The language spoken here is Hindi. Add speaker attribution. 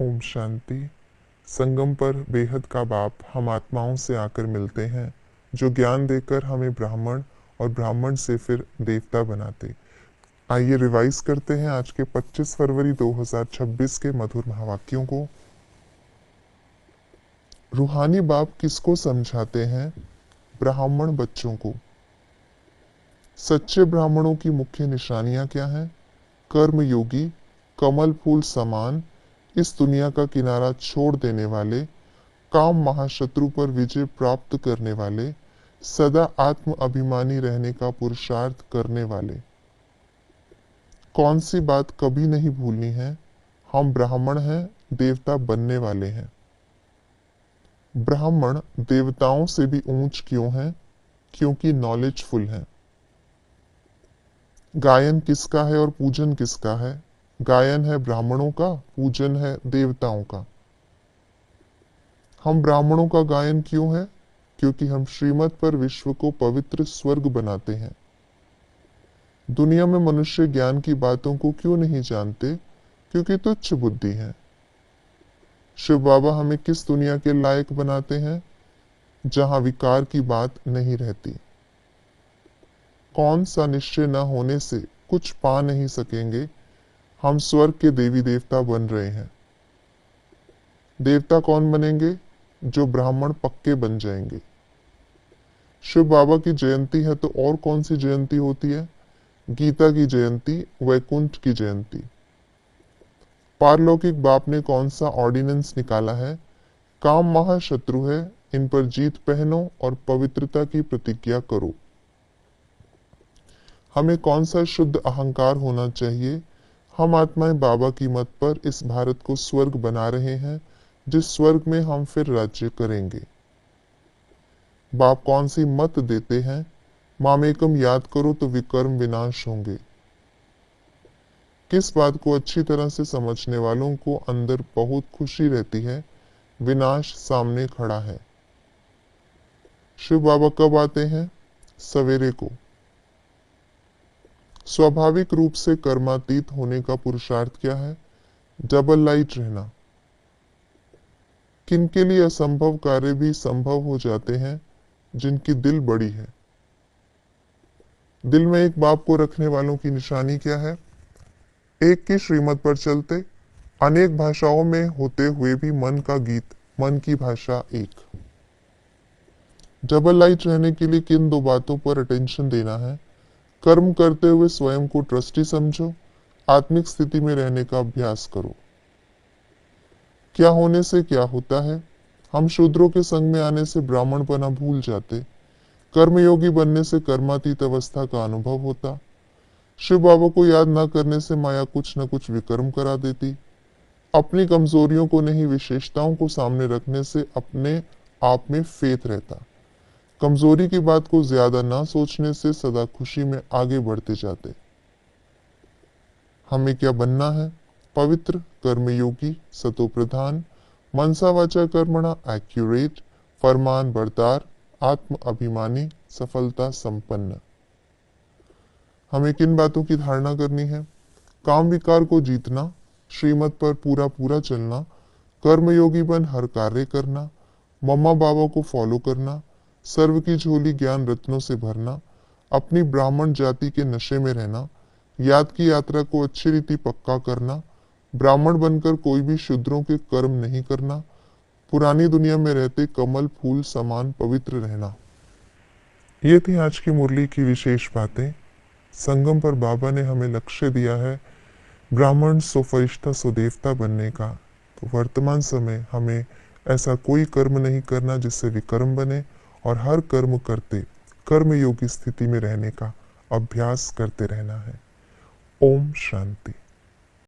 Speaker 1: ओम शांति। संगम पर बेहद का बाप हम आत्माओं से आकर मिलते हैं जो ज्ञान देकर हमें ब्राह्मण और ब्राह्मण से फिर देवता बनाते। आइए रिवाइज करते हैं आज के 25 फरवरी 2026 के मधुर महावाक्यों को। रूहानी बाप किसको समझाते हैं? ब्राह्मण बच्चों को। सच्चे ब्राह्मणों की मुख्य निशानियां क्या हैं? कर्मयोगी, कमल फूल समान, इस दुनिया का किनारा छोड़ देने वाले, काम महाशत्रु पर विजय प्राप्त करने वाले, सदा आत्म अभिमानी रहने का पुरुषार्थ करने वाले। कौन सी बात कभी नहीं भूलनी है? हम ब्राह्मण हैं, देवता बनने वाले हैं। ब्राह्मण देवताओं से भी ऊंच क्यों हैं? क्योंकि नॉलेजफुल हैं। गायन किसका है और पूजन किसका है? गायन है ब्राह्मणों का, पूजन है देवताओं का। हम ब्राह्मणों का गायन क्यों है? क्योंकि हम श्रीमत पर विश्व को पवित्र स्वर्ग बनाते हैं। दुनिया में मनुष्य ज्ञान की बातों को क्यों नहीं जानते? क्योंकि तुच्छ बुद्धि है। शिव बाबा हमें किस दुनिया के लायक बनाते हैं? जहां विकार की बात नहीं रहती। कौन सा निश्चय न होने से कुछ पा नहीं सकेंगे? हम स्वर्ग के देवी देवता बन रहे हैं। देवता कौन बनेंगे? जो ब्राह्मण पक्के बन जाएंगे। शिव बाबा की जयंती है तो और कौन सी जयंती होती है? गीता की जयंती, वैकुंठ की जयंती। पारलौकिक बाप ने कौन सा ऑर्डिनेंस निकाला है? काम महाशत्रु है, इन पर जीत पहनो और पवित्रता की प्रतिज्ञा करो। हमें कौन सा शुद्ध अहंकार होना चाहिए? हम आत्माएं बाबा की मत पर इस भारत को स्वर्ग बना रहे हैं, जिस स्वर्ग में हम फिर राज्य करेंगे। बाप कौन सी मत देते हैं? मामेकम याद करो तो विकर्म विनाश होंगे। किस बात को अच्छी तरह से समझने वालों को अंदर बहुत खुशी रहती है? विनाश सामने खड़ा है। शिव बाबा कब आते हैं? सवेरे को। स्वाभाविक रूप से कर्मातीत होने का पुरुषार्थ क्या है? डबल लाइट रहना। किनके लिए असंभव कार्य भी संभव हो जाते हैं? जिनकी दिल बड़ी है। दिल में एक बाप को रखने वालों की निशानी क्या है? एक की श्रीमत पर चलते, अनेक भाषाओं में होते हुए भी मन का गीत, मन की भाषा एक। डबल लाइट रहने के लिए किन दो बातों पर अटेंशन देना है? कर्म करते हुए स्वयं को ट्रस्टी समझो, आत्मिक स्थिति में रहने का अभ्यास करो। क्या होने से क्या होता है? हम शूद्रों के संग में आने से ब्राह्मणपना भूल जाते। कर्मयोगी बनने से कर्मातीत अवस्था का अनुभव होता। शिव बाबा को याद न करने से माया कुछ न कुछ विकर्म करा देती। अपनी कमजोरियों को नहीं, विशेषताओं को सामने रखने से अपने आप में फेथ रहता। कमजोरी की बात को ज्यादा ना सोचने से सदा खुशी में आगे बढ़ते जाते। हमें क्या बनना है? पवित्र, कर्मयोगी, सतो प्रधान, मनसा वाचा कर्मणा एक्यूरेट, फरमान बरदार, आत्म अभिमानी, सफलता संपन्न। हमें किन बातों की धारणा करनी है? काम विकार को जीतना, श्रीमत पर पूरा पूरा चलना, कर्मयोगी बन हर कार्य करना, मम्मा बाबा को फॉलो करना, सर्व की झोली ज्ञान रत्नों से भरना, अपनी ब्राह्मण जाति के नशे में रहना, याद की यात्रा को अच्छी रीति पक्का करना, ब्राह्मण बनकर कोई भी शूद्रों के कर्म नहीं करना, पुरानी दुनिया में रहते कमल फूल समान पवित्र रहना। ये थी आज की मुरली की विशेष बातें। संगम पर बाबा ने हमें लक्ष्य दिया है ब्राह्मण सो फरिश्ता सो देवता बनने का। तो वर्तमान समय हमें ऐसा कोई कर्म नहीं करना जिससे विकर्म बने, और हर कर्म करते कर्मयोगी स्थिति में रहने का अभ्यास करते रहना है। ओम शांति।